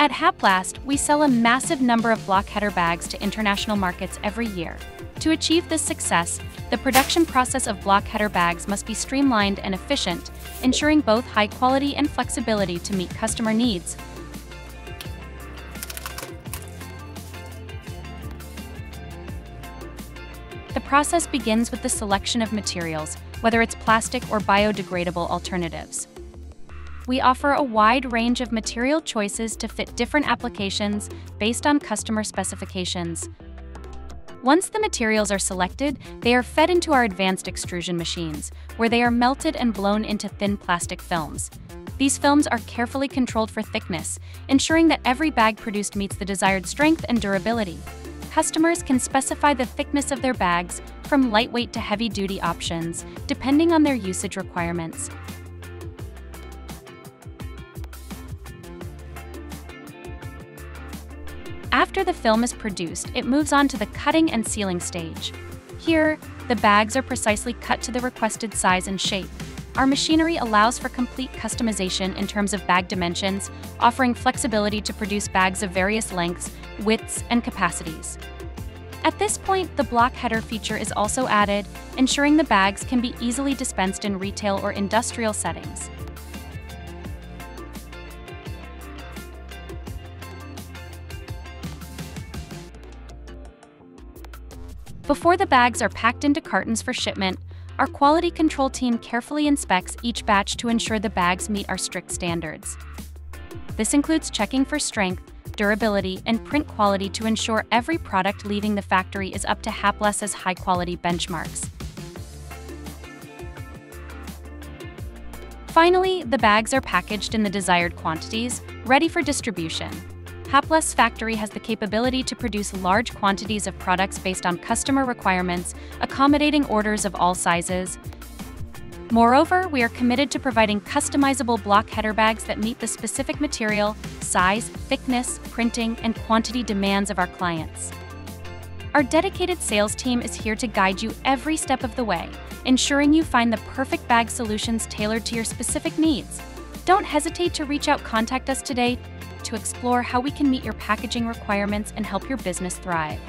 At Haplast, we sell a massive number of block header bags to international markets every year. To achieve this success, the production process of block header bags must be streamlined and efficient, ensuring both high quality and flexibility to meet customer needs. The process begins with the selection of materials, whether it's plastic or biodegradable alternatives. We offer a wide range of material choices to fit different applications based on customer specifications. Once the materials are selected, they are fed into our advanced extrusion machines, where they are melted and blown into thin plastic films. These films are carefully controlled for thickness, ensuring that every bag produced meets the desired strength and durability. Customers can specify the thickness of their bags, from lightweight to heavy-duty options, depending on their usage requirements. After the film is produced, it moves on to the cutting and sealing stage. Here, the bags are precisely cut to the requested size and shape. Our machinery allows for complete customization in terms of bag dimensions, offering flexibility to produce bags of various lengths, widths, and capacities. At this point, the block header feature is also added, ensuring the bags can be easily dispensed in retail or industrial settings. Before the bags are packed into cartons for shipment, our quality control team carefully inspects each batch to ensure the bags meet our strict standards. This includes checking for strength, durability, and print quality to ensure every product leaving the factory is up to Haplast's high-quality benchmarks. Finally, the bags are packaged in the desired quantities, ready for distribution. Haplast's factory has the capability to produce large quantities of products based on customer requirements, accommodating orders of all sizes. Moreover, we are committed to providing customizable block header bags that meet the specific material, size, thickness, printing, and quantity demands of our clients. Our dedicated sales team is here to guide you every step of the way, ensuring you find the perfect bag solutions tailored to your specific needs. Don't hesitate to contact us today to explore how we can meet your packaging requirements and help your business thrive.